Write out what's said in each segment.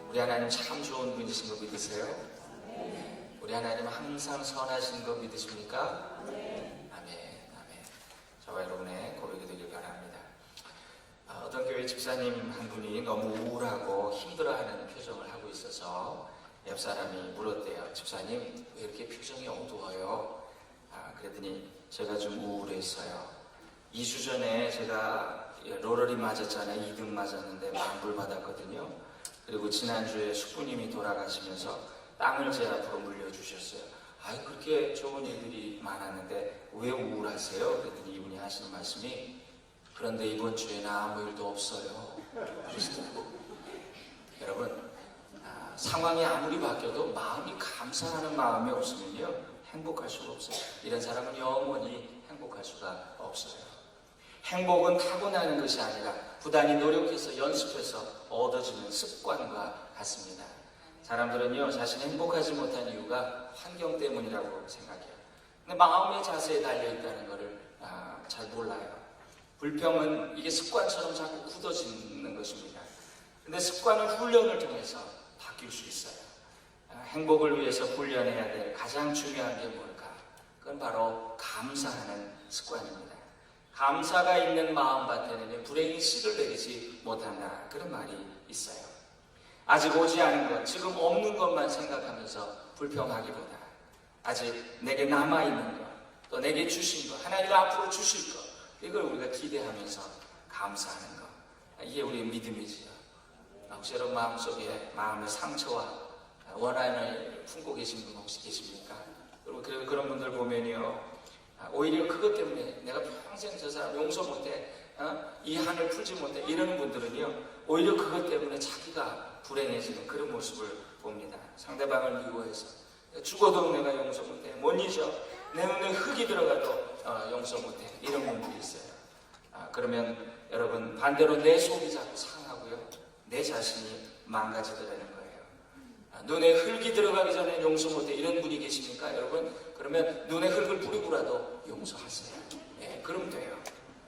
우리 하나님 참 좋은 분이신 거 믿으세요? 우리 하나님 항상 선하신 거 믿으십니까? 아멘. 아멘. 저와 여러분의 고백이 되길 바랍니다. 어떤 교회 집사님 한 분이 너무 우울하고 힘들어하는 표정을 하고 있어서 옆 사람이 물었대요. 집사님, 왜 이렇게 표정이 어두워요? 그랬더니 제가 좀 우울했어요. 2주 전에 제가 로러리 맞았잖아요. 2등 맞았는데 만불 받았거든요. 그리고 지난주에 숙부님이 돌아가시면서 땅을 제 앞으로 물려주셨어요. 아이, 그렇게 좋은 일들이 많았는데 왜 우울하세요? 그랬더니 이분이 하시는 말씀이, 그런데 이번 주에는 아무 일도 없어요. 여러분, 상황이 아무리 바뀌어도 마음이 감사하는 마음이 없으면요 행복할 수가 없어요. 이런 사람은 영원히 행복할 수가 없어요. 행복은 타고나는 것이 아니라 부단히 노력해서 연습해서 얻어지는 습관과 같습니다. 사람들은요, 자신이 행복하지 못한 이유가 환경 때문이라고 생각해요. 근데 마음의 자세에 달려있다는 것을 잘 몰라요. 불평은 이게 습관처럼 자꾸 굳어지는 것입니다. 근데 습관은 훈련을 통해서 바뀔 수 있어요. 행복을 위해서 훈련해야 될 가장 중요한 게 뭘까? 그건 바로 감사하는 습관입니다. 감사가 있는 마음밭에는 불행이 씨를 내리지 못한다, 그런 말이 있어요. 아직 오지 않은 것, 지금 없는 것만 생각하면서 불평하기보다 아직 내게 남아있는 것, 또 내게 주신 것, 하나님이 앞으로 주실 것, 이걸 우리가 기대하면서 감사하는 것, 이게 우리의 믿음이지요. 혹시 여러분 마음속에 마음의 상처와 원한을 품고 계신 분 혹시 계십니까? 그리고 그런 분들 보면요, 오히려 그것 때문에 내가 평생 저 사람 용서 못해, 이 한을 풀지 못해, 이러는 분들은요 오히려 그것 때문에 자기가 불행해지는 그런 모습을 봅니다. 상대방을 미워해서 죽어도 내가 용서 못해, 못 잊어, 내 눈에 흙이 들어가도 용서 못해, 이런 분들이 있어요. 그러면 여러분, 반대로 내 속이 자꾸 상하고요, 내 자신이 망가지더라는 거예요. 눈에 흙이 들어가기 전에 용서 못해, 이런 분이 계십니까 여러분? 그러면 눈에 흙을 뿌리고라도 용서하세요. 그럼 돼요.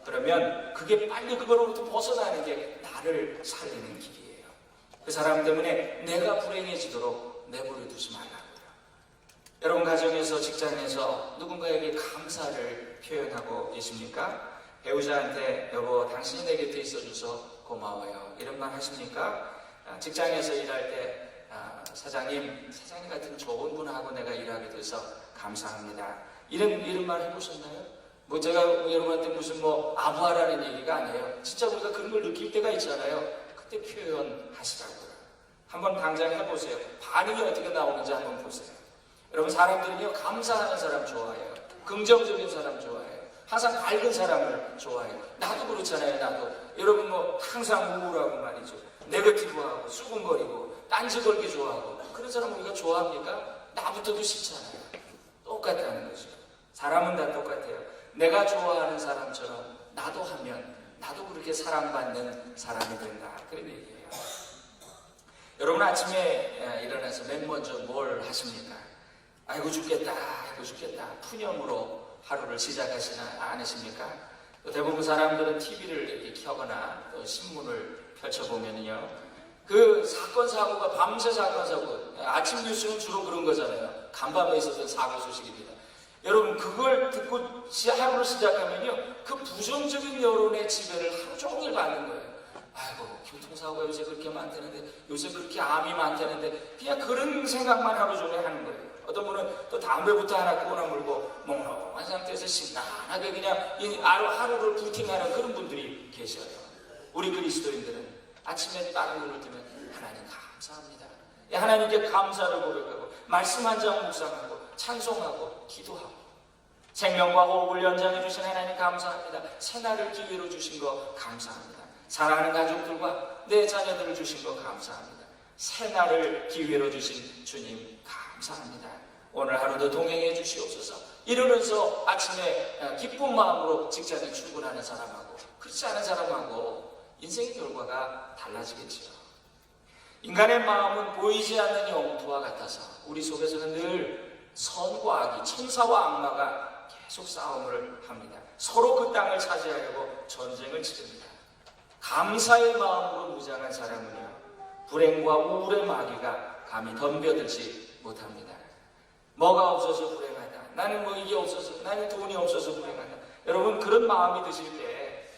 그러면 그게 빨리 그거로부터 벗어나는 게 나를 살리는 길이에요. 그 사람 때문에 내가 불행해지도록 내버려 두지 말라고요. 여러분 가정에서, 직장에서 누군가에게 감사를 표현하고 계십니까? 배우자한테 여보, 당신이 내 곁에 있어줘서 고마워요, 이런 말 하십니까? 직장에서 일할 때 사장님 같은 좋은 분하고 내가 일하게 돼서 감사합니다, 이런 말 해보셨나요? 제가 여러분한테 무슨 아부하라는 얘기가 아니에요. 진짜 우리가 그런 걸 느낄 때가 있잖아요. 그때 표현하시라고요. 한번 당장 해보세요. 반응이 어떻게 나오는지 한번 보세요. 여러분, 사람들은요 감사하는 사람 좋아해요. 긍정적인 사람 좋아해요. 항상 밝은 사람을 좋아해요. 나도 그렇잖아요. 나도. 여러분 항상 우울하고 말이죠, 네거티브하고 수군거리고 딴지 걸기 좋아하고, 그런 사람 우리가 좋아합니까? 나부터도 싫잖아요. 똑같다는 거죠. 사람은 다 똑같아요. 내가 좋아하는 사람처럼 나도 하면 나도 그렇게 사랑받는 사람이 된다, 그런 얘기예요. 여러분 아침에 일어나서 맨 먼저 뭘 하십니까? 아이고 죽겠다, 아이고 죽겠다, 푸념으로 하루를 시작하시나 않으십니까? 대부분 사람들은 TV를 이렇게 켜거나 또 신문을 펼쳐보면요, 그 사건 사고가 밤새 사건 사고, 아침 뉴스는 주로 그런 거잖아요. 간밤에 있었던 사고 소식입니다. 여러분 그걸 듣고 하루를 시작하면요, 그 부정적인 여론의 지배를 하루 종일 받는 거예요. 아이고 교통사고가 요새 그렇게 많다는데, 요새 그렇게 암이 많다는데, 그냥 그런 생각만 하루 종일 하는 거예요. 어떤 분은 또 담배부터 하나 꼬나 물고 몽롱한 상태에서 신나하게 그냥 하루를 부팅하는 그런 분들이 계셔요. 우리 그리스도인들은 아침에 다른 눈을 뜨면 하나님 감사합니다, 하나님께 감사를 고백하고 말씀 한 장 묵상하고 찬송하고 기도하고, 생명과 호흡을 연장해 주신 하나님 감사합니다, 새날을 기회로 주신 거 감사합니다, 사랑하는 가족들과 내 자녀들을 주신 거 감사합니다, 새날을 기회로 주신 주님 감사합니다, 오늘 하루도 동행해 주시옵소서, 이러면서 아침에 기쁜 마음으로 직장에 출근하는 사람하고 그렇지 않은 사람하고 인생의 결과가 달라지겠지요. 인간의 마음은 보이지 않는 영토와 같아서 우리 속에서는 늘 선과 악이, 천사와 악마가 계속 싸움을 합니다. 서로 그 땅을 차지하려고 전쟁을 치릅니다. 감사의 마음으로 무장한 사람은요, 불행과 우울의 마귀가 감히 덤벼들지 못합니다. 뭐가 없어서 불행하다, 나는 뭐 이게 없어서, 나는 돈이 없어서 불행하다. 여러분, 그런 마음이 드실 때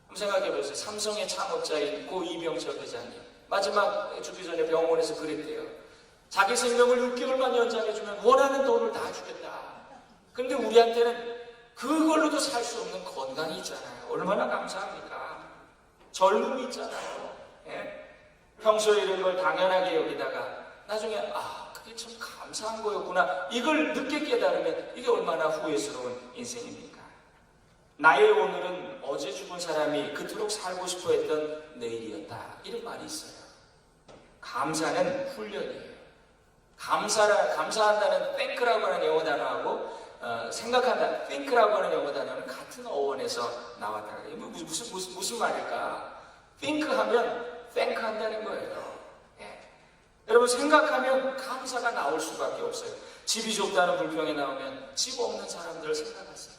한번 생각해 보세요. 삼성의 창업자인 고 이병철 회장님, 마지막 죽기 전에 병원에서 그랬대요. 자기 생명을 6개월만 연장해주면 원하는 돈을 다 주겠다. 그런데 우리한테는 그걸로도 살 수 없는 건강이 있잖아요. 얼마나 감사합니까? 젊음이 있잖아요. 예? 평소에 이런 걸 당연하게 여기다가 나중에 그게 참 감사한 거였구나, 이걸 늦게 깨달으면 이게 얼마나 후회스러운 인생입니까? 나의 오늘은 어제 죽은 사람이 그토록 살고 싶어 했던 내일이었다, 이런 말이 있어요. 감사는 훈련이에요. 감사한다는 think라고 하는 영어 단어하고 생각한다, think라고 하는 영어 단어는 같은 어원에서 나왔다. 무슨 말일까? think 하면 thank 한다는 거예요. 예. 여러분, 생각하면 감사가 나올 수밖에 없어요. 집이 좁다는 불평이 나오면 집 없는 사람들을 생각하세요.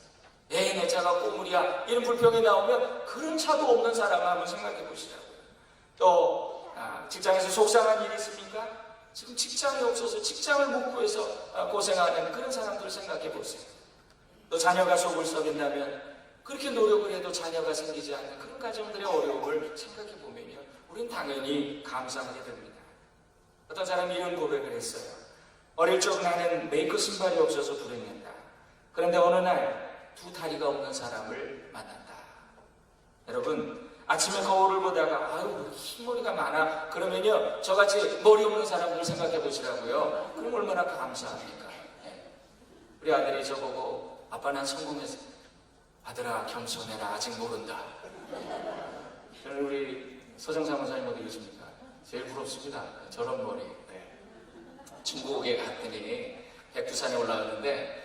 내 차가 꼬물이야, 이런 불평이 나오면 그런 차도 없는 사람을 한번 생각해 보시라고요. 또 직장에서 속상한 일이 있습니까? 지금 직장이 없어서 직장을 못 구해서 고생하는 그런 사람들을 생각해 보세요. 또 자녀가 속을 썩인다면 그렇게 노력을 해도 자녀가 생기지 않는 그런 가정들의 어려움을 생각해 보면요, 우린 당연히 감사하게 됩니다. 어떤 사람이 이런 고백을 했어요. 어릴 적 나는 메이커 신발이 없어서 불행했다. 그런데 어느 날 두 다리가 없는 사람을 만난다. 여러분, 아침에 거울을 보다가 흰머리가 많아, 그러면요, 저같이 머리 없는 사람들 생각해 보시라고요. 그럼 얼마나 감사합니까? 네. 우리 아들이 저보고 아빠 난 성공했어. 아들아 겸손해라, 아직 모른다. 저는 우리 서정사무사님 어디 계십니까? 제일 부럽습니다. 저런 머리. 네. 중국에 갔더니 백두산에 올라가는데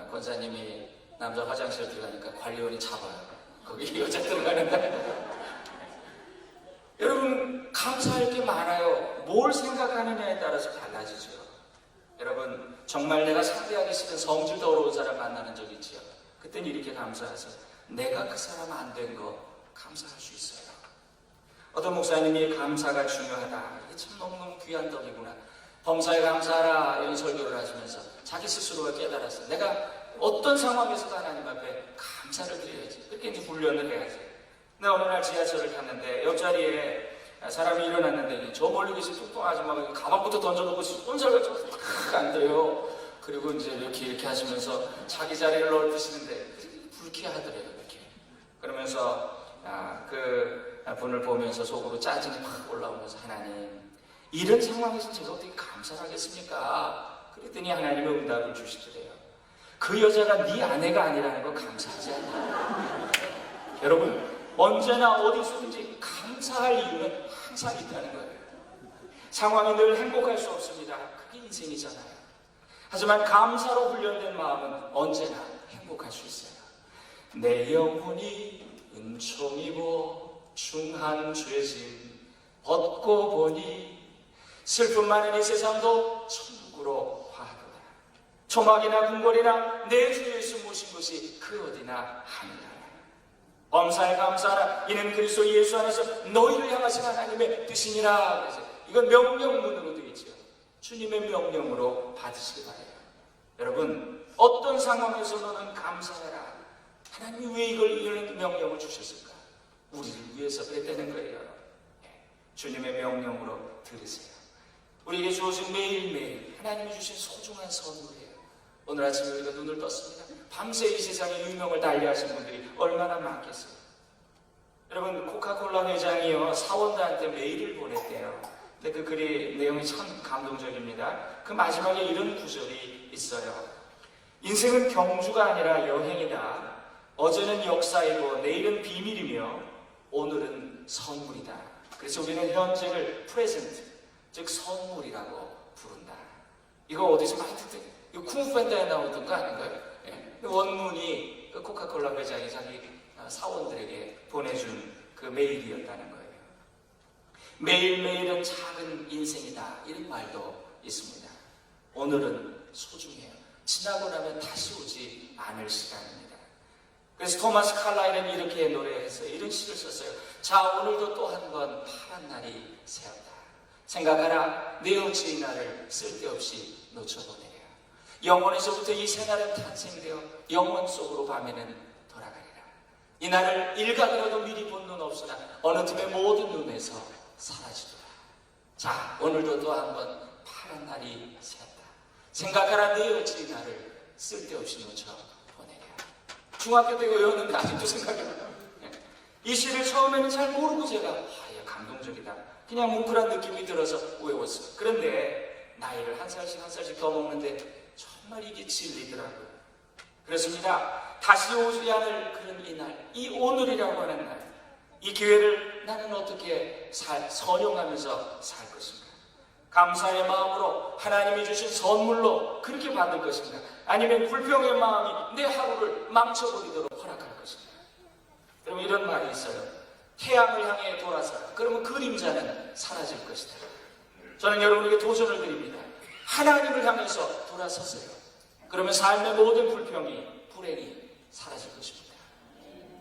권사님이 남자 화장실 들어가니까 관리원이 잡아요. 거기 여자 들어가는데. 여러분, 감사할 게 많아요. 뭘 생각하느냐에 따라서 달라지죠. 여러분, 정말 내가 상대하기 싫은 성질 더러운 사람 만나는 적 있지요. 그때는 이렇게 감사하세요. 내가 그 사람 안 된 거 감사할 수 있어요. 어떤 목사님이 감사가 중요하다, 이게 참 너무너무 귀한 덕이구나, 범사에 감사하라, 이런 설교를 하시면서 자기 스스로가 깨달았어요. 내가 어떤 상황에서도 하나님 앞에 감사를 드려야지. 그렇게 이제 훈련을 해야지. 근데 어느 날 지하철을 탔는데 옆자리에 사람이 일어났는데 저 멀리 계신 뚱뚱한 아줌마가 가방부터 던져놓고 꼼살같이 탁 앉아요. 그리고 이제 이렇게 하시면서 자기 자리를 넓히시는데 불쾌하더래요. 이렇게. 그러면서 그 분을 보면서 속으로 짜증이 팍 올라오면서, 하나님, 이런 상황에서 제가 어떻게 감사를 하겠습니까? 그랬더니 하나님의 응답을 주시더래요. 그 여자가 네 아내가 아니라는 거 감사하지 않냐? 여러분, 언제나 어디서든지 감사할 이유는 항상 있다는 거예요. 상황이 늘 행복할 수 없습니다. 그게 인생이잖아요. 하지만 감사로 훈련된 마음은 언제나 행복할 수 있어요. 내 영혼이 은총 입어 중한 죄짐 벗고 보니 슬픔 많은 이 세상도 천국으로 화하도다. 초막이나 궁궐이나 내 주 예수 모신 것이 그 어디나 하느니라. 범사에 감사하라. 이는 그리스도 예수 안에서 너희를 향하신 하나님의 뜻이니라. 그래서 이건 명령문으로 되어 있죠. 주님의 명령으로 받으시기 바라요. 여러분, 어떤 상황에서 너는 감사해라. 하나님이 왜 이런 명령을 주셨을까? 우리를 위해서 그랬다는 거예요. 주님의 명령으로 들으세요. 우리에게 주어진 매일매일 하나님이 주신 소중한 선물이에요. 오늘 아침에 우리가 눈을 떴습니다. 밤새 이 세상에 유명을 달리하신 분들이 얼마나 많겠어요. 여러분, 코카콜라 회장이요, 사원들한테 메일을 보냈대요. 근데 그 글이 내용이 참 감동적입니다. 그 마지막에 이런 구절이 있어요. 인생은 경주가 아니라 여행이다. 어제는 역사이고 내일은 비밀이며 오늘은 선물이다. 그래서 우리는 현재를 프레젠트, 즉 선물이라고 부른다. 이거 어디서 많이 듣던, 이거 쿵푸팬다에 나오던 거 아닌가요? 예. 원문이 그 코카콜라 회장이 자기 사원들에게 보내준 그 메일이었다는 거예요. 매일매일은 작은 인생이다, 이런 말도 있습니다. 오늘은 소중해요. 지나고 나면 다시 오지 않을 시간입니다. 그래서 토마스 칼라일은 이렇게 노래해서 이런 시를 썼어요. 자, 오늘도 또 한 번 파란 날이 새었다. 생각하라, 내 어찌 이 날을 쓸데없이 놓쳐보내랴. 영원에서부터 이 새날은 탄생되어 영원 속으로 밤에는 돌아가리라. 이 날을 일각이라도 미리 본 눈 없으나 어느 틈에 모든 눈에서 사라지더라. 자, 오늘도 또 한 번 파란 날이 새었다. 생각하라, 내 어찌 이 날을 쓸데없이 놓쳐보내랴. 중학교 때 외웠는데 아직도 생각이 나요. 이 시를 처음에는 잘 모르고 제가 감동적이다, 그냥 뭉클한 느낌이 들어서 외웠어요. 그런데 나이를 한 살씩 더 먹는데 정말 이게 진리더라고요. 그렇습니다. 다시 오지 않을 그런 이 날, 이 오늘이라고 하는 날, 이 기회를 나는 어떻게 선용하면서 살 것인가? 감사의 마음으로 하나님이 주신 선물로 그렇게 받을 것인가? 아니면 불평의 마음이 내 하루를 망쳐버리도록 허락할 것인가? 여러분, 이런 말이 있어요. 태양을 향해 돌아서라. 그러면 그림자는 사라질 것이다. 저는 여러분에게 도전을 드립니다. 하나님을 향해서 돌아서세요. 그러면 삶의 모든 불평이, 불행이 사라질 것입니다.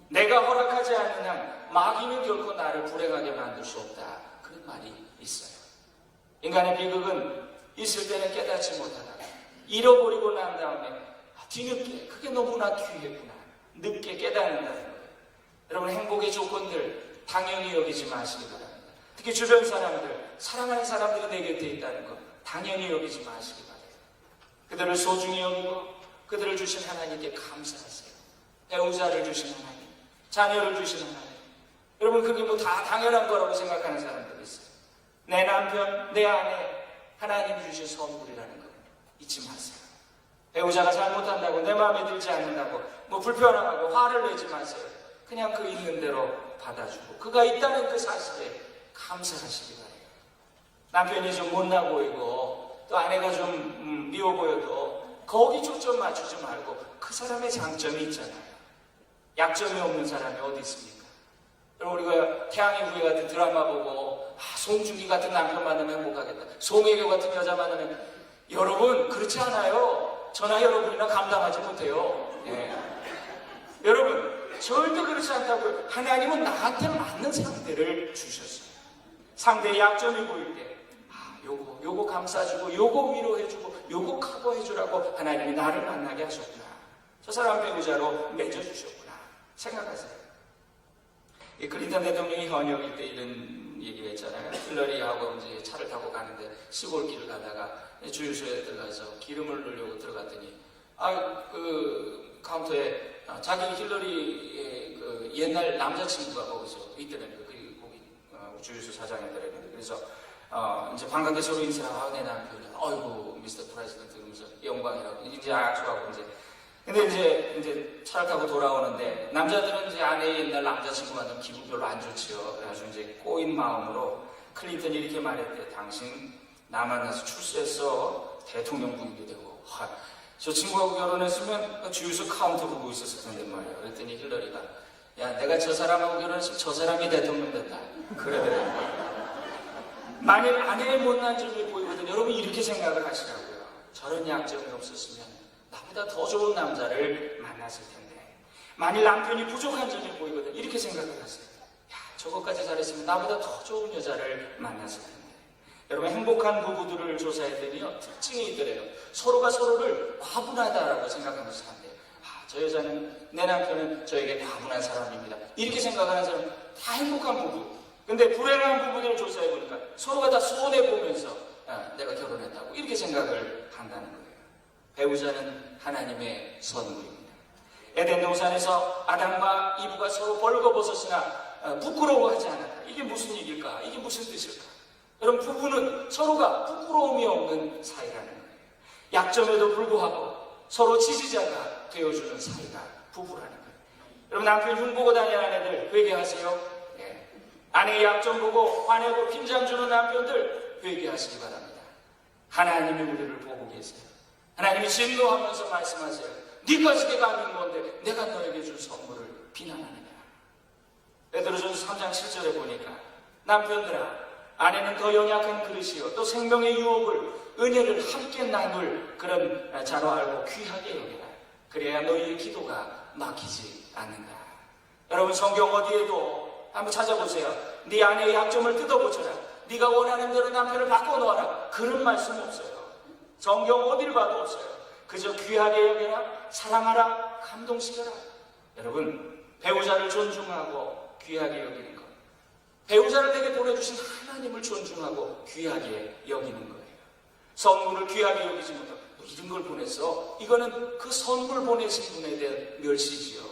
내가 허락하지 않는 한 마귀는 결코 나를 불행하게 만들 수 없다. 그런 말이 있어요. 인간의 비극은 있을 때는 깨닫지 못하다가 잃어버리고 난 다음에 뒤늦게, 그게 너무나 귀했구나, 늦게 깨닫는다는 거예요. 여러분, 행복의 조건들 당연히 여기지 마시기 바랍니다. 특히 주변 사람들, 사랑하는 사람들이 내 곁에 있다는 것 당연히 여기지 마시기 바랍니다. 그들을 소중히 여기고 그들을 주신 하나님께 감사하세요. 배우자를 주신 하나님, 자녀를 주신 하나님. 여러분, 그게 뭐 다 당연한 거라고 생각하는 사람들이 있어요. 내 남편, 내 아내, 하나님이 주신 선물이라는 거 잊지 마세요. 배우자가 잘못한다고, 내 마음에 들지 않는다고 뭐 불편하고 화를 내지 마세요. 그냥 그 있는 대로 받아주고 그가 있다는 그 사실에 감사하시기 바래요. 남편이 좀 못나 보이고 또 아내가 좀 미워 보여도 거기 초점 맞추지 말고 그 사람의 장점이 있잖아요. 약점이 없는 사람이 어디 있습니까? 여러분, 우리가 태양의 후예 같은 드라마 보고 송중기 같은 남편 만나면 행복하겠다, 송혜교 같은 여자 만나면, 여러분 그렇지 않아요. 저나 여러분이나 감당하지 못해요. 여러분, 절대 그렇지 않다고요. 하나님은 나한테 맞는 상대를 주셨어요. 상대의 약점이 보일 때 요거 감싸주고 요거 위로해주고 요거 커버해주라고 하나님이 나를 만나게 하셨구나. 저 사람 배우자로 맺어주셨구나 생각하세요. 이 클린턴 대통령이 현역일 때 이런 얘기가 있잖아요. 힐러리하고 이제 차를 타고 가는데 시골길을 가다가 주유소에 들어가서 기름을 넣으려고 들어갔더니 그 카운터에 자기 힐러리의 그 옛날 남자친구가 거기서 있더라고요. 거기 주유소 사장이더라고요. 그래서 이제 반갑게 서로 인사하고, 내 남편이 어이구 미스터 프레지던트 그러면서 영광이라고 이제 악수하고 근데 이제 차를 타고 돌아오는데 남자들은 이제 아내의 옛날 남자친구가 너무 기분 별로 안 좋지요. 그래가지고 이제 꼬인 마음으로 클린턴이 이렇게 말했대. 당신 나 만나서 출세해서 대통령 부인도 되고, 저 친구하고 결혼했으면 주유소 카운터 보고 있었을 텐데 말이야. 그랬더니 힐러리가, 야, 내가 저 사람하고 결혼했으면 저 사람이 대통령 됐다. 그러더라고요. 만일 아내의 못난 점이 보이거든 여러분 이렇게 생각을 하시라고요. 저런 약점이 없었으면 나보다 더 좋은 남자를 만났을 텐데. 만일 남편이 부족한 점이 보이거든 이렇게 생각을 하세요. 야, 저것까지 잘했으면 나보다 더 좋은 여자를 만났을 텐데. 여러분, 행복한 부부들을 조사했더니요, 특징이 있더래요. 서로가 서로를 과분하다라고 생각하면서 산대요. 저 여자는, 내 남편은 저에게 과분한 사람입니다. 이렇게 생각하는 사람은 다 행복한 부부. 근데 불행한 부부들을 조사해보니까 서로가 다 손해보면서 내가 결혼했다고 이렇게 생각을 한다는 거예요. 배우자는 하나님의 선물입니다. 에덴 동산에서 아담과 이브가 서로 벌거벗었으나 부끄러워하지 않았다. 이게 무슨 얘기일까? 이게 무슨 뜻일까? 여러분, 부부는 서로가 부끄러움이 없는 사이라는 거예요. 약점에도 불구하고 서로 지지자가 되어주는 사이가 부부라는 거예요. 여러분, 남편 흉보고 다니는 아내들 회개하세요. 아내의 약점 보고 화내고 핀잔 주는 남편들 회개하시기 바랍니다. 하나님이 우리를 보고 계세요. 하나님이 진노하면서 말씀하세요. 네가 지게 가는 건데 내가 너에게 준 선물을 비난하느냐. 베드로전서 3장 7절에 보니까 남편들아, 아내는 더 연약한 그릇이요 또 생명의 유혹을 은혜를 함께 나눌 그런 자로 알고 귀하게 여기라. 그래야 너희의 기도가 막히지 않는다. 여러분 성경 어디에도 한번 찾아보세요. 네 아내의 약점을 뜯어보쳐라. 네가 원하는 대로 남편을 바꿔놓아라. 그런 말씀 없어요. 성경 어디를 봐도 없어요. 그저 귀하게 여겨라, 사랑하라, 감동시켜라. 여러분 배우자를 존중하고 귀하게 여기는 것, 배우자를 내게 보내주신 하나님을 존중하고 귀하게 여기는 거예요. 선물을 귀하게 여기지 못하고 이런 걸 보냈어. 이거는 그 선물 보내신 분에 대한 멸시지요.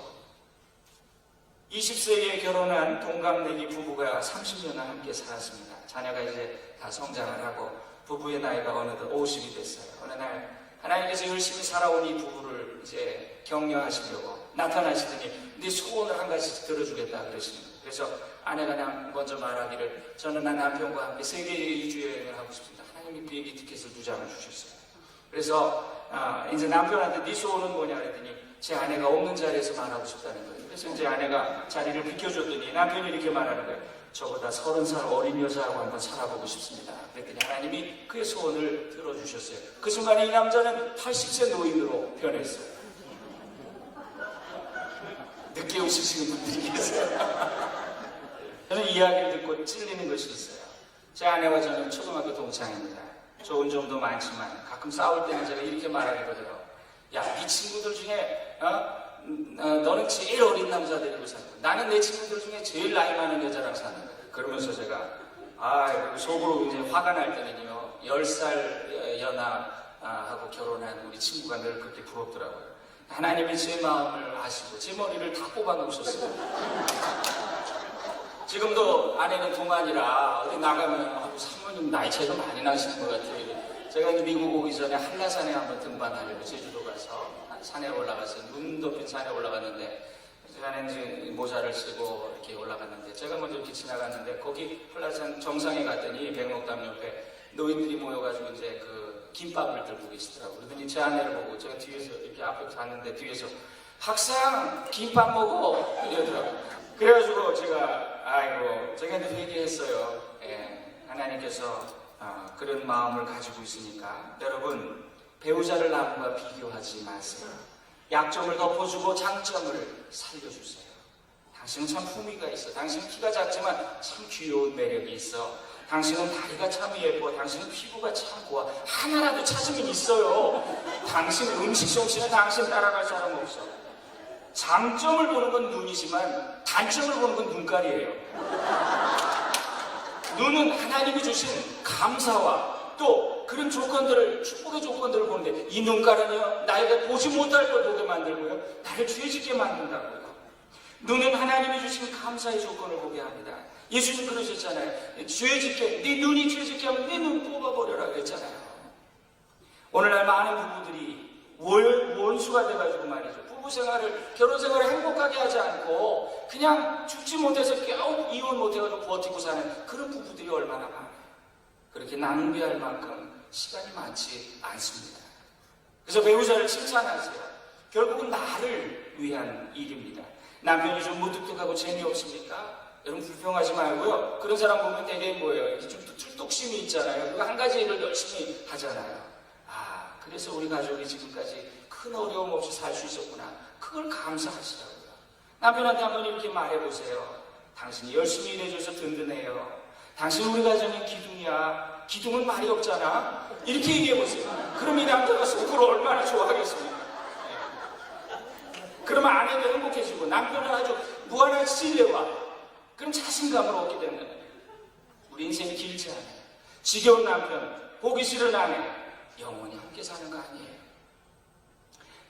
20세에 결혼한 동갑내기 부부가 30년을 함께 살았습니다. 자녀가 이제 다 성장을 하고 부부의 나이가 어느덧 50이 됐어요. 어느 날 하나님께서 열심히 살아온 이 부부를 이제 격려하시려고 나타나시더니 네 소원을 한 가지 들어주겠다 그러시는 거예요. 그래서 아내가 먼저 말하기를 저는 남편과 함께 세계 2주 여행을 하고 싶습니다. 하나님이 비행기 티켓을 2장을 주셨어요. 그래서 이제 남편한테 네 소원은 뭐냐 그랬더니 제 아내가 없는 자리에서 말하고 싶다는 거예요. 그래서 이제 아내가 자리를 비켜줬더니 남편이 이렇게 말하는 거예요. 저보다 30살 어린 여자하고 한번 살아보고 싶습니다. 그랬더니 하나님이 그의 소원을 들어주셨어요. 그 순간에 이 남자는 80세 노인으로 변했어요. 늦게 웃으시는 분들이 계세요. 저는 이야기를 듣고 찔리는 것이 있어요. 제 아내와 저는 초등학교 동창입니다. 좋은 점도 많지만 가끔 싸울 때는 제가 이렇게 말하거든요. 야, 네 친구들 중에 너는 제일 어린 남자 데리고 사는 거야. 나는 내 친구들 중에 제일 나이 많은 여자랑 사는 거야. 그러면서 제가 속으로 이제 화가 날 때는요 10살 연하하고 결혼한 우리 친구가 늘 그렇게 부럽더라고요. 하나님이 제 마음을 아시고 제 머리를 다 뽑아 놓으셨어요. 지금도 아내는 동안이라 어디 나가면 사모님 나이 차이가 많이 나시는 것 같아요. 제가 미국 오기 전에 한라산에 한번 등반하려고 제주도 가서 산에 올라가서 눈 덮인 산에 올라갔는데 저는 이제 모자를 쓰고 이렇게 올라갔는데 제가 먼저 이렇게 지나갔는데 거기 한라산 정상에 갔더니 백록담 옆에 노인들이 모여가지고 이제 그 김밥을 들고 계시더라고요. 그러더니 제 아내를 보고 제가 뒤에서 이렇게 앞에 갔는데 뒤에서 학상 김밥 먹어 이러더라고요. 그래가지고 제가 이제 회개했어요. 하나님께서 그런 마음을 가지고 있으니까 여러분 배우자를 남과 비교하지 마세요. 약점을 덮어주고 장점을 살려주세요. 당신은 참 품위가 있어. 당신은 키가 작지만 참 귀여운 매력이 있어. 당신은 다리가 참 예뻐. 당신은 피부가 참 고와. 하나라도 찾으면 있어요. 당신 음식 솜씨는 당신 따라갈 사람 없어. 장점을 보는 건 눈이지만 단점을 보는 건 눈깔이에요. 눈은 하나님이 주신 감사와 또 그런 조건들을, 축복의 조건들을 보는데 이 눈깔은요 나에게 보지 못할 걸 보게 만들고요 나를 죄짓게 만든다고요. 눈은 하나님이 주신 감사의 조건을 보게 합니다. 예수님 그러셨잖아요. 죄짓게, 네 눈이 죄짓게 하면 네 눈 뽑아버려라 그랬잖아요. 오늘날 많은 부부들이 원수가 돼가지고 말이죠. 부부생활을, 결혼생활을 행복하게 하지 않고 그냥 죽지 못해서 겨우 이혼 못해가지고 버티고 사는 그런 부부들이 얼마나 많아요. 그렇게 낭비할 만큼 시간이 많지 않습니다. 그래서 배우자를 칭찬하세요. 결국은 나를 위한 일입니다. 남편이 좀 무뚝뚝하고 재미없습니까? 여러분 불평하지 말고요. 그런 사람 보면 되게 뭐예요? 좀 툴뚝심이 있잖아요. 그거 한 가지 일을 열심히 하잖아요. 그래서 우리 가족이 지금까지 큰 어려움 없이 살 수 있었구나. 그걸 감사하시라고요. 남편한테 한번 이렇게 말해보세요. 당신이 열심히 일해줘서 든든해요. 당신 우리 가정의 기둥이야. 기둥은 말이 없잖아. 이렇게 얘기해보세요. 그럼 이 남자가 속으로 얼마나 좋아하겠습니까? 그러면 아내도 행복해지고 남편은 아주 무한한 신뢰와 그런 자신감을 얻게 되는 거예요. 우리 인생이 길지 않아요. 지겨운 남편, 보기 싫은 아내, 영원히 함께 사는 거 아니에요.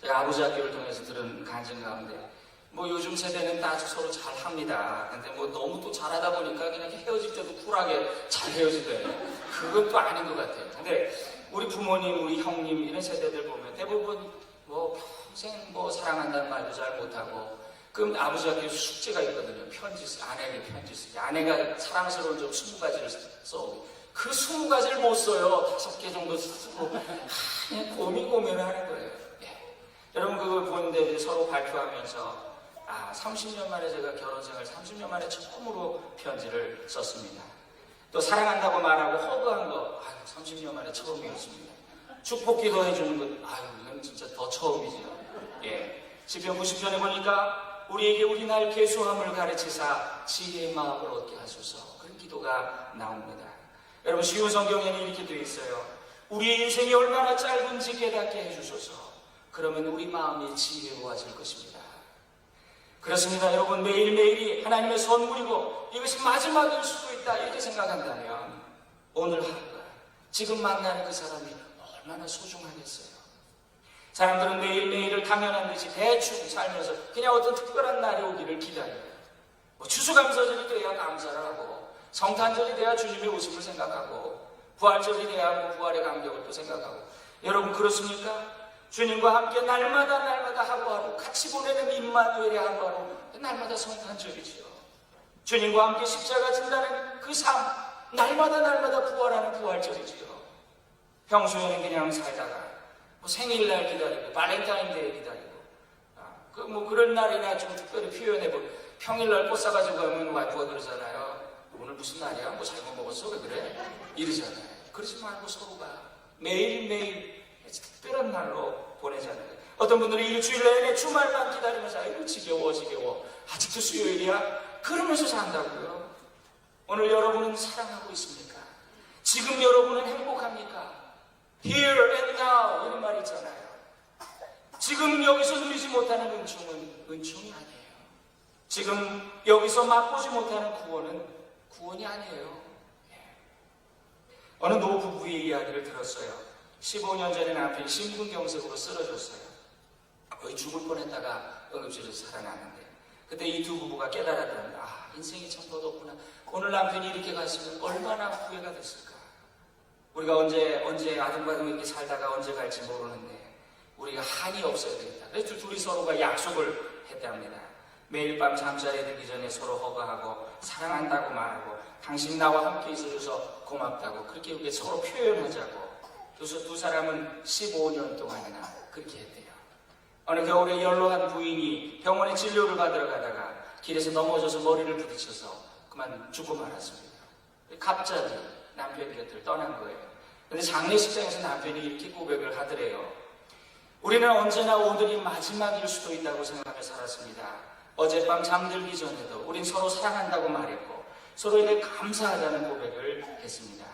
제가 아버지 학교를 통해서 들은 간증 가운데 요즘 세대는 다 서로 잘 합니다. 근데 너무 또 잘하다 보니까 그냥 헤어질 때도 쿨하게 잘 헤어지더라고요. 그건 또 아닌 것 같아요. 근데 우리 부모님, 우리 형님 이런 세대들 보면 대부분 평생 사랑한다는 말도 잘 못하고 그럼 아버지 학교에 숙제가 있거든요. 아내에게 편지 쓰기. 아내가 사랑스러운 점 20가지를 써. 그 20가지를 못 써요. 5개 정도 쓰고 그냥 고민을 하는 거예요. 여러분 그걸 보는데 서로 발표하면서 30년 만에 제가 결혼생활 30년 만에 처음으로 편지를 썼습니다. 또 사랑한다고 말하고 허그한 거, 30년 만에 처음이었습니다. 축복기도 해주는 것, 이건 진짜 더 처음이죠. 예. 시편 90편에 보니까 우리에게 우리 날 계수함을 가르치사 지혜의 마음을 얻게 하소서, 그런 기도가 나옵니다. 여러분, 쉬운 성경에는 이렇게 되어 있어요. 우리의 인생이 얼마나 짧은지 깨닫게 해주소서. 그러면 우리 마음이 지혜로워질 것입니다. 그렇습니다. 여러분, 매일매일이 하나님의 선물이고 이것이 마지막일 수도 있다, 이렇게 생각한다면 오늘 하루가, 지금 만나는 그 사람이 얼마나 소중하겠어요. 사람들은 매일매일을 당연한 듯이 대충 살면서 그냥 어떤 특별한 날이 오기를 기다려요. 추수감사절이 돼야 감사를 하고, 성탄절이 돼야 주님의 오심을 생각하고, 부활절이 돼야 부활의 감격을 또 생각하고. 여러분, 그렇습니까? 주님과 함께 날마다 하루하루 같이 보내는 임마누엘의 하루하루, 날마다 성탄절이죠. 주님과 함께 십자가 진다는 그 삶, 날마다 부활하는 부활절이죠. 평소에는 그냥 살다가 생일날 기다리고 발렌타인데이 기다리고 그런 날이나 좀 특별히 표현해보고, 평일날 꽃 사가지고 가면 와이프가 그러잖아요. 오늘 무슨 날이야? 뭐 잘못 먹었어? 왜 그래? 이러잖아요. 그러지 말고 서로가 매일매일 특별한 날로 보내잖아요. 어떤 분들은 일주일 내내 주말만 기다리면서 아이고 지겨워 아직도 수요일이야? 그러면서 산다고요. 오늘 여러분은 사랑하고 있습니까? 지금 여러분은 행복합니까? Here and now, 이런 말이 있잖아요. 지금 여기서 누리지 못하는 은총은 은총이 아니에요. 지금 여기서 맛보지 못하는 구원은 구원이 아니에요. 어느 노부부의 이야기를 들었어요. 15년 전에 남편이 심근경색으로 쓰러졌어요. 거의 죽을 뻔했다가 응급실에서 살아났는데, 그때 이 두 부부가 깨달았다는, 인생이 참 더덥구나. 오늘 남편이 이렇게 갔으면 얼마나 후회가 됐을까. 우리가 언제 아둥바둥 이렇게 살다가 언제 갈지 모르는데 우리가 한이 없어야 되겠다. 그래서 둘이 서로가 약속을 했답니다. 매일 밤 잠자리에 들기 전에 서로 허가하고, 사랑한다고 말하고, 당신이 나와 함께 있어줘서 고맙다고 그렇게 서로 표현하자고. 그래서 두 사람은 15년 동안이나 그렇게 했대요. 어느 겨울에 연로한 부인이 병원에 진료를 받으러 가다가 길에서 넘어져서 머리를 부딪혀서 그만 죽고 말았습니다. 갑자기 남편 곁을 떠난 거예요. 그런데 장례식장에서 남편이 이렇게 고백을 하더래요. 우리는 언제나 오늘이 마지막일 수도 있다고 생각하며 살았습니다. 어젯밤 잠들기 전에도 우린 서로 사랑한다고 말했고, 서로에게 감사하다는 고백을 했습니다.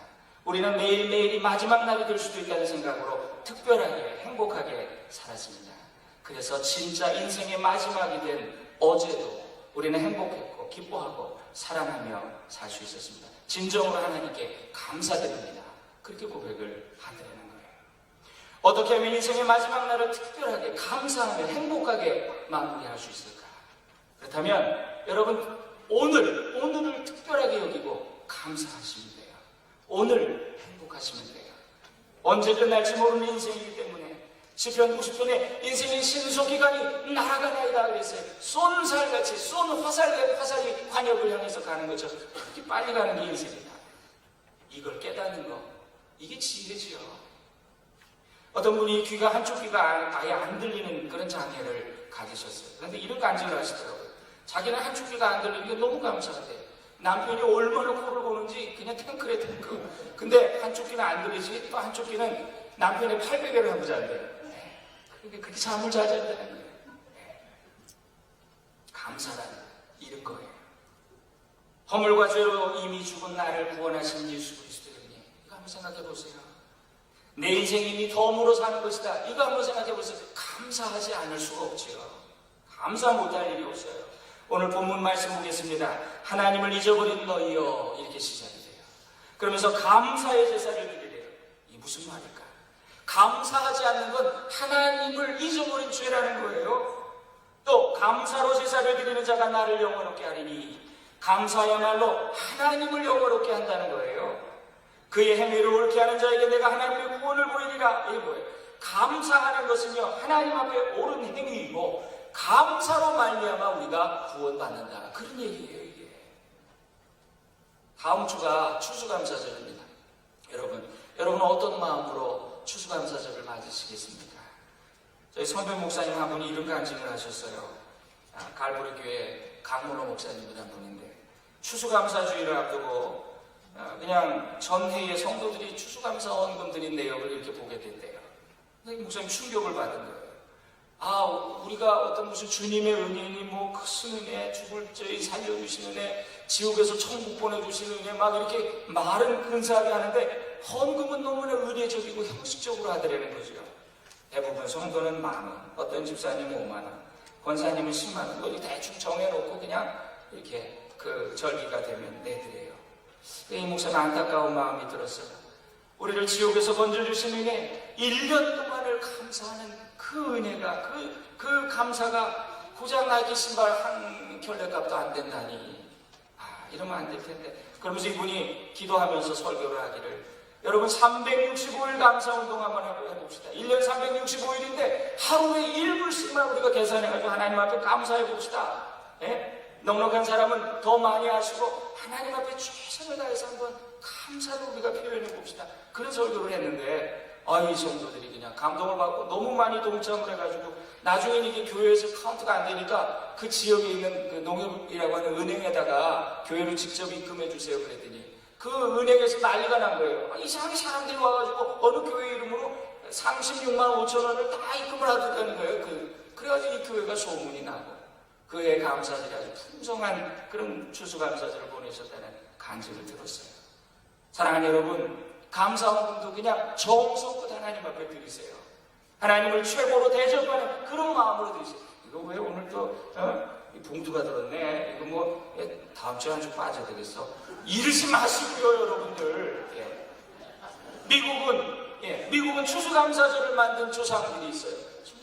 우리는 매일매일이 마지막 날이 될 수도 있다는 생각으로 특별하게 행복하게 살았습니다. 그래서 진짜 인생의 마지막이 된 어제도 우리는 행복했고 기뻐하고 사랑하며 살 수 있었습니다. 진정으로 하나님께 감사드립니다. 그렇게 고백을 하더라는 거예요. 어떻게 하면 인생의 마지막 날을 특별하게 감사하며 행복하게 마무리할 수 있을까? 그렇다면 여러분, 오늘을 특별하게 여기고 감사하시면 돼요. 오늘 행복하시면 돼요. 언제 끝날지 모르는 인생이기 때문에 시편 90편에 인생의 신속기간이 날아가나이다 그랬어요. 쏜 살같이, 쏜 화살이 관역을 향해서 가는 것처럼 그렇게 빨리 가는 게 인생이다. 이걸 깨닫는 거, 이게 지혜지요. 어떤 분이 귀가 한쪽 귀가 아예 안 들리는 그런 장애를 가지셨어요. 그런데 이런 간증을 하시더라고요. 자기는 한쪽 귀가 안 들리는 게 너무 감사하대요. 남편이 얼마나 코를 고는지 그냥 탱크래 탱크. 근데 한쪽 귀는 안 들리지, 또 한쪽 귀는 남편의 팔베개를 하고 잔대요. 그렇게 잠을 잘 잔다는 거예요. 감사라는 이런 거예요. 허물과 죄로 이미 죽은 나를 구원하신 예수 그리스도님, 이거 한번 생각해 보세요. 내 인생이 이미 덤으로 사는 것이다, 이거 한번 생각해 보세요. 감사하지 않을 수가 없지요. 감사 못할 일이 없어요. 오늘 본문 말씀 보겠습니다. 하나님을 잊어버린 너희여, 이렇게 시작이 돼요. 그러면서 감사의 제사를 드리래요. 이게 무슨 말일까? 감사하지 않는 건 하나님을 잊어버린 죄라는 거예요. 또 감사로 제사를 드리는 자가 나를 영원롭게 하리니, 감사야말로 하나님을 영원롭게 한다는 거예요. 그의 행위를 옳게 하는 자에게 내가 하나님의 구원을 보이리라. 이게 뭐예요? 감사하는 것은요, 하나님 앞에 옳은 행위이고 감사로 말미암아 우리가 구원받는다, 그런 얘기예요. 이게 다음 주가 추수감사절입니다. 여러분은 어떤 마음으로 추수감사절을 맞으시겠습니까? 저희 선배 목사님 한 분이 이런 간증을 하셨어요. 갈보리 교회 강문호 목사님이라는 분인데, 추수감사주의를 앞두고 그냥 전회의 성도들이 추수감사 헌금 드린 내역을 이렇게 보게 된대요. 근데 목사님 충격을 받은 거예요. 우리가 어떤 무슨 주님의 은혜니 뭐 큰 은혜, 죽을 죄 살려주신 은혜, 지옥에서 천국 보내주신 은혜 막 이렇게 말은 근사하게 하는데 헌금은 너무나 은혜적이고 형식적으로 하더라는 거죠. 대부분 성도는 10,000원, 어떤 집사님은 50,000원, 권사님은 100,000원, 뭐 대충 정해놓고 그냥 이렇게 그 절기가 되면 내드려요. 이 목사는 안타까운 마음이 들었어요. 우리를 지옥에서 건져주신 은혜, 1년 동안을 감사하는 그 은혜가, 그 감사가 고작 나이키 신발 한 켤레값도 안 된다니. 이러면 안 될 텐데. 그러면서 이분이 기도하면서 설교를 하기를, 여러분 365일 감사운동 한번 해봅시다. 1년 365일인데 하루에 1불씩만 우리가 계산해가지고 하나님 앞에 감사해봅시다. 넉넉한 사람은 더 많이 하시고 하나님 앞에 최선을 다해서 한번 감사를 우리가 표현해봅시다. 그런 설교를 했는데 이 성도들이 그냥 감동을 받고 너무 많이 동참을 해가지고 나중에는 이게 교회에서 카운트가 안 되니까 그 지역에 있는 그 농협이라고 하는 은행에다가 교회로 직접 입금해 주세요 그랬더니 그 은행에서 난리가 난 거예요. 이상하게 사람들이 와가지고 어느 교회 이름으로 36만 5천 원을 다 입금을 하더라는 거예요. 그래가지고 이 교회가 소문이 나고 그의 감사절이 아주 풍성한 그런 추수감사절을 보내셨다는 간증을 들었어요. 사랑하는 여러분, 감사헌금도 그냥 정성껏 하나님 앞에 드리세요. 하나님을 최고로 대접하는 그런 마음으로 드리세요. 이거 왜 오늘 또 이 봉투가 들었네. 이거 뭐 다음 주에 한 주 빠져야 되겠어. 이러지 마시고요, 여러분들. 미국은 추수감사절을 만든 조상들이 있어요.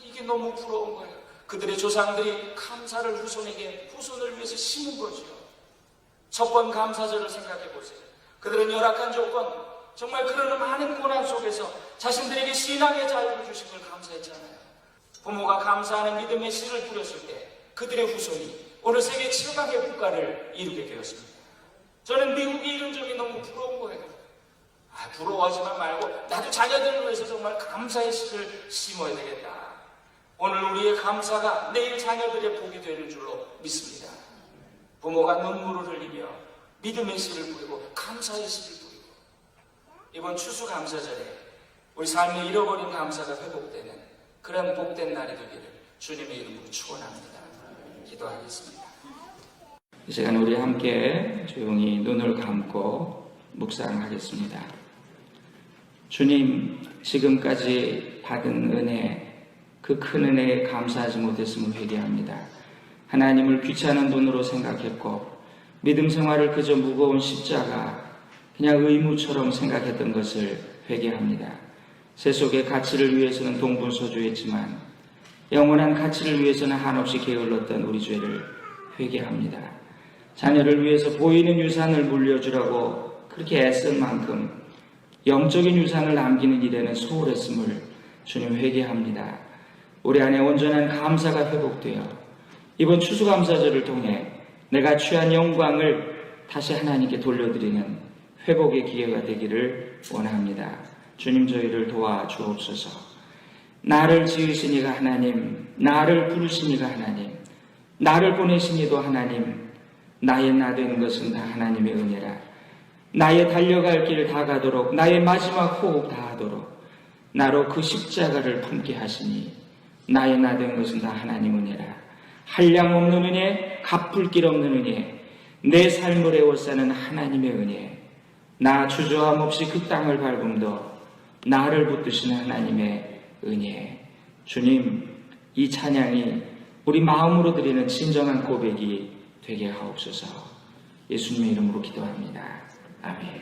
이게 너무 부러운 거예요. 그들의 조상들이 감사를 후손을 위해서 심은 거죠. 첫 번 감사절을 생각해 보세요. 그들은 열악한 조건, 정말 그런 많은 고난 속에서 자신들에게 신앙의 자유를 주신 걸 감사했잖아요. 부모가 감사하는 믿음의 씨를 뿌렸을 때 그들의 후손이 오늘 세계 최강의 국가를 이루게 되었습니다. 저는 미국이 이룬 적이 너무 부러운 거예요. 부러워하지만 말고 나도 자녀들을 위해서 정말 감사의 씨를 심어야 되겠다. 오늘 우리의 감사가 내일 자녀들의 복이 되는 줄로 믿습니다. 부모가 눈물을 흘리며 믿음의 씨를 뿌리고 감사의 씨를 뿌리고 이번 추수감사절에 우리 삶에 잃어버린 감사가 회복되는 그런 복된 날이 되기를 주님의 이름으로 축원합니다. 기도하겠습니다. 이 시간 우리 함께 조용히 눈을 감고 묵상하겠습니다. 주님, 지금까지 받은 은혜, 그 큰 은혜에 감사하지 못했음을 회개합니다. 하나님을 귀찮은 돈으로 생각했고 믿음 생활을 그저 무거운 십자가, 그냥 의무처럼 생각했던 것을 회개합니다. 세속의 가치를 위해서는 동분서주했지만 영원한 가치를 위해서는 한없이 게을렀던 우리 죄를 회개합니다. 자녀를 위해서 보이는 유산을 물려주라고 그렇게 애쓴 만큼 영적인 유산을 남기는 일에는 소홀했음을 주님 회개합니다. 우리 안에 온전한 감사가 회복되어 이번 추수감사절을 통해 내가 취한 영광을 다시 하나님께 돌려드리는 회복의 기회가 되기를 원합니다. 주님, 저희를 도와주옵소서. 나를 지으신 이가 하나님, 나를 부르신 이가 하나님, 나를 보내신 이도 하나님, 나의 나 되는 것은 다 하나님의 은혜라. 나의 달려갈 길 다 가도록, 나의 마지막 호흡 다 하도록 나로 그 십자가를 품게 하시니 나의 나 된 것은 다 하나님 은혜라. 한량 없는 은혜, 갚을 길 없는 은혜, 내 삶을 에워싸는 하나님의 은혜, 나 주저함 없이 그 땅을 밟음도 나를 붙드시는 하나님의 은혜. 주님, 이 찬양이 우리 마음으로 드리는 진정한 고백이 되게 하옵소서. 예수님의 이름으로 기도합니다. 아멘.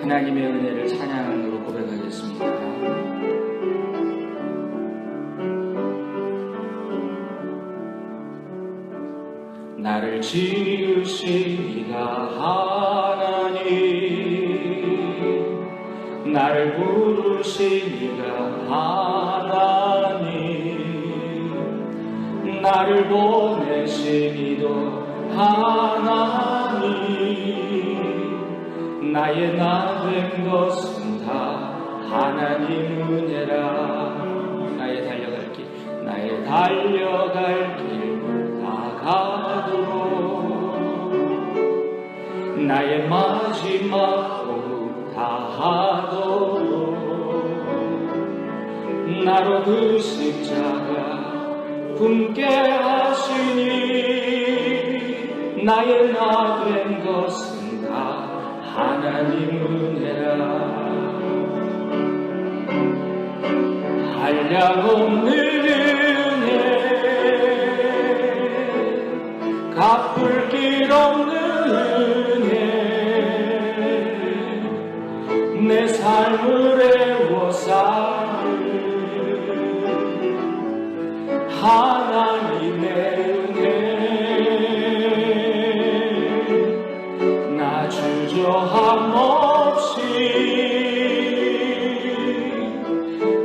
하나님의 은혜를 찬양으로 고백하겠습니다. 나를 지으시니가 하나님, 나를 부르시니가 하나님, 나를 보내시니도 하나님, 나의 나 된 것은 다 하나님 은혜라. 나의 달려갈 길 다 가도록 나의 마지막 호흡 다하도록 나로 그 십자가 품게 하시니 나의 나 된 것은 다 하나님 은혜라. 한량없는 은혜 갚을 길 없는 은혜 내 삶을 애워싸는 하나님의 은혜 나 주저함 없이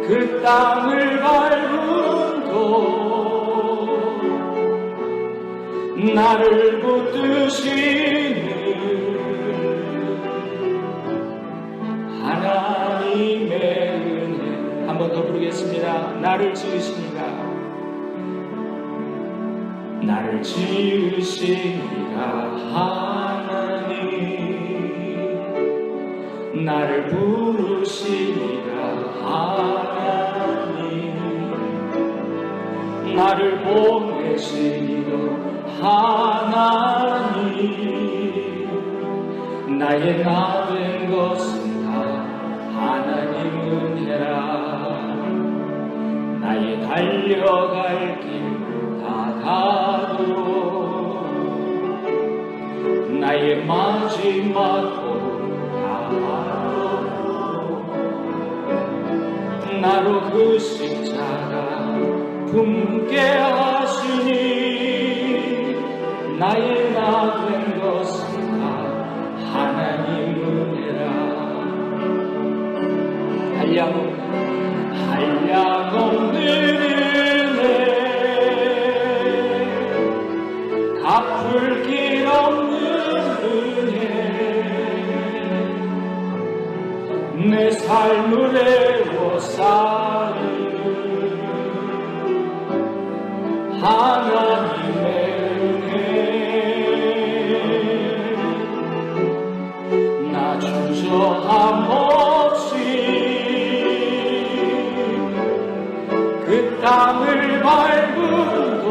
그 땅을 밟음도 나를 붙드시는 하나님의 은혜. 한 번 더 부르겠습니다. 나를 지으시니가 나를 지으시니가 하나님 나를 부르시니가 하나님 나를 보내시니가 하나님 나의 나 된 것은 다 하나님 은혜라. 나의 달려갈 길 다 가도록 나의 마지막 호흡 다하도록 나로 그 십자가 품게 하시니 나의 나 된 것은 다 하나님 은혜라. 한량없는 은혜 갚을 길 없는 은혜 내 삶을 애워싸는 하나님의 은혜 나 주저함 없이 그 땅을 밟음도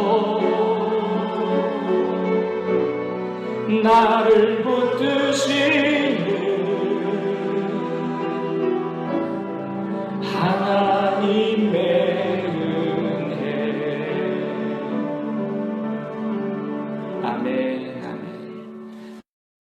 나를 붙드시는 하나님의 은혜. 아멘.